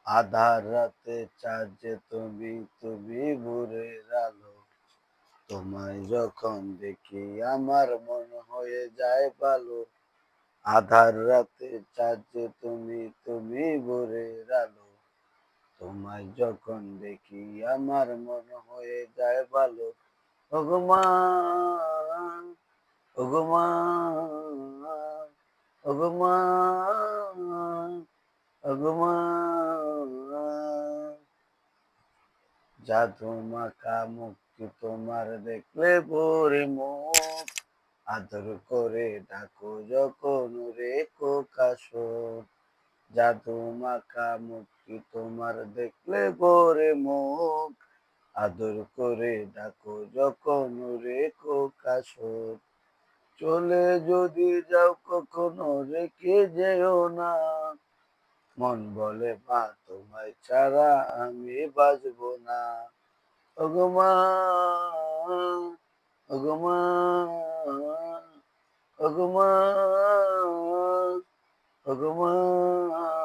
আধার রাতে চাঁদ যে তুমি, তুমি ভোরের আলো। তোমায় যখন দেখি আমার মন হয়ে যায় ভালো। আধার রাতে চাঁদ যে তুমি, তুমি ভোরের আলো। তোমায় যখন দেখি আমার মন হয়ে যায় ভালো। ওগো মা, ওগো মা, ওগো মা, ওগো মা। জাদু মাখা মুখটি তোমার দেখলে ভরে মুখ, আদর করে ডাকো যখন রে খোকাশোর। জাদু মাখা মুখটি তোমার দেখলে ভরে মুখ, আদর করে ডাকো যখন রে খোকাশোর। চলে যদি যাও কখনো রেখে যেও না, মন বলে মা তোমায় ছাড়া আমি বাঁচবো না। ওগো মা, ওগো মা, ওগো মা, ওগো মা।